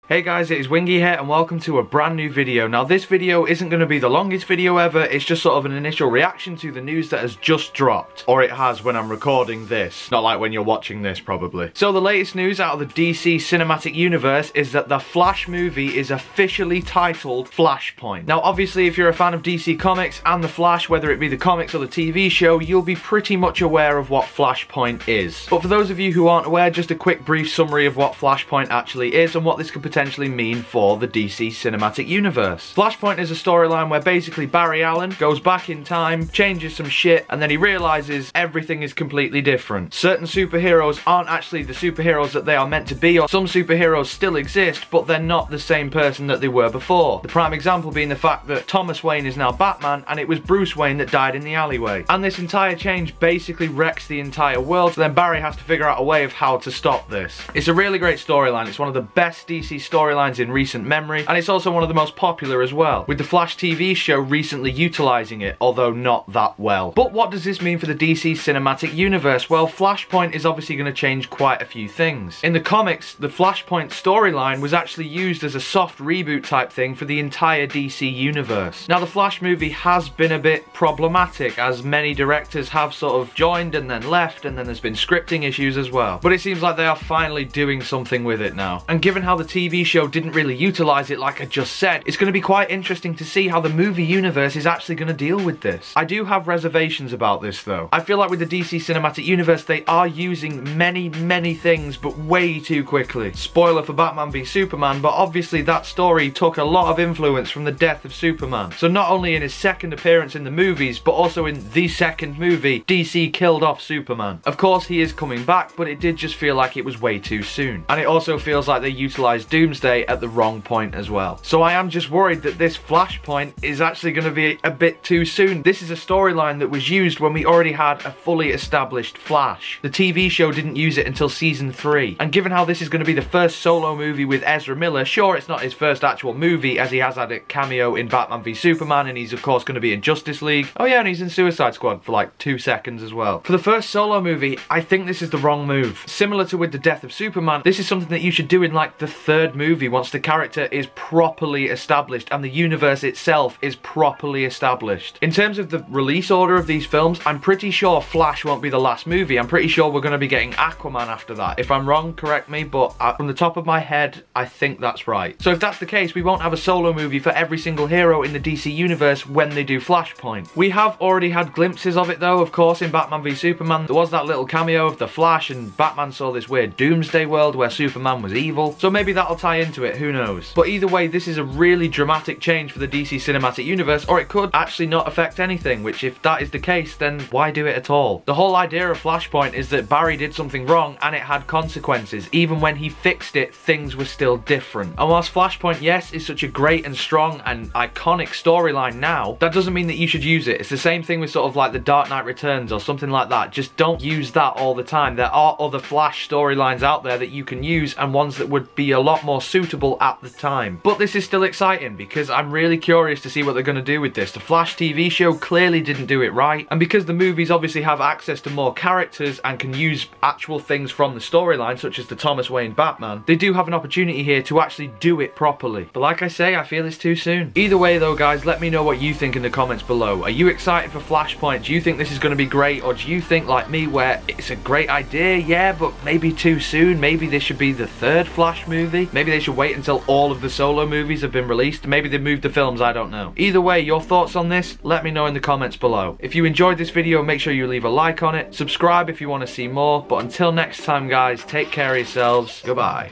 Hey guys, it is Wingy here and welcome to a brand new video. Now this video isn't going to be the longest video ever, it's just sort of an initial reaction to the news that has just dropped. Or it has when I'm recording this, not like when you're watching this probably. So the latest news out of the DC Cinematic Universe is that the Flash movie is officially titled Flashpoint. Now obviously if you're a fan of DC Comics and the Flash, whether it be the comics or the TV show, you'll be pretty much aware of what Flashpoint is. But for those of you who aren't aware, just a quick brief summary of what Flashpoint actually is and what this could potentially mean for the DC Cinematic Universe. Flashpoint is a storyline where basically Barry Allen goes back in time, changes some shit, and then he realizes everything is completely different. Certain superheroes aren't actually the superheroes that they are meant to be, or some superheroes still exist, but they're not the same person that they were before. The prime example being the fact that Thomas Wayne is now Batman, and it was Bruce Wayne that died in the alleyway. And this entire change basically wrecks the entire world, so then Barry has to figure out a way of how to stop this. It's a really great storyline. It's one of the best DC storylines in recent memory, and it's also one of the most popular as well, with the Flash TV show recently utilising it, although not that well. But what does this mean for the DC Cinematic Universe? Well, Flashpoint is obviously going to change quite a few things. In the comics, the Flashpoint storyline was actually used as a soft reboot type thing for the entire DC universe. Now the Flash movie has been a bit problematic, as many directors have sort of joined and then left, and then there's been scripting issues as well. But it seems like they are finally doing something with it now. And given how the TV show didn't really utilise it like I just said, it's going to be quite interesting to see how the movie universe is actually going to deal with this. I do have reservations about this though. I feel like with the DC Cinematic Universe they are using many things but way too quickly. Spoiler for Batman v Superman, but obviously that story took a lot of influence from the death of Superman. So not only in his second appearance in the movies, but also in the second movie, DC killed off Superman. Of course he is coming back, but it did just feel like it was way too soon. And it also feels like they utilised Doomsday at the wrong point as well. So I am just worried that this Flashpoint is actually going to be a bit too soon. This is a storyline that was used when we already had a fully established Flash. The TV show didn't use it until season 3. And given how this is going to be the first solo movie with Ezra Miller, sure it's not his first actual movie as he has had a cameo in Batman v Superman and he's of course going to be in Justice League. Oh yeah, and he's in Suicide Squad for like 2 seconds as well. For the first solo movie, I think this is the wrong move. Similar to with the death of Superman, this is something that you should do in like the 3rd movie once the character is properly established and the universe itself is properly established. In terms of the release order of these films, I'm pretty sure Flash won't be the last movie. I'm pretty sure we're going to be getting Aquaman after that. If I'm wrong, correct me, but from the top of my head, I think that's right. So if that's the case, we won't have a solo movie for every single hero in the DC universe when they do Flashpoint. We have already had glimpses of it though, of course, in Batman v Superman. There was that little cameo of the Flash and Batman saw this weird Doomsday world where Superman was evil. So maybe that'll tie into it, who knows. But either way, this is a really dramatic change for the DC Cinematic Universe, or it could actually not affect anything, which if that is the case, then why do it at all? The whole idea of Flashpoint is that Barry did something wrong and it had consequences. Even when he fixed it, things were still different. And whilst Flashpoint, yes, is such a great and strong and iconic storyline now, that doesn't mean that you should use it. It's the same thing with sort of like the Dark Knight Returns or something like that. Just don't use that all the time. There are other Flash storylines out there that you can use and ones that would be a lot more suitable at the time. But this is still exciting because I'm really curious to see what they're going to do with this. The Flash TV show clearly didn't do it right, and because the movies obviously have access to more characters and can use actual things from the storyline, such as the Thomas Wayne Batman, they do have an opportunity here to actually do it properly. But like I say, I feel it's too soon. Either way though guys, let me know what you think in the comments below. Are you excited for Flashpoint? Do you think this is going to be great, or do you think like me where it's a great idea, yeah, but maybe too soon? Maybe this should be the 3rd Flash movie? Maybe they should wait until all of the solo movies have been released? Maybe they moved the films, I don't know. Either way, your thoughts on this, let me know in the comments below. If you enjoyed this video, make sure you leave a like on it, subscribe if you want to see more, but until next time guys, take care of yourselves, goodbye.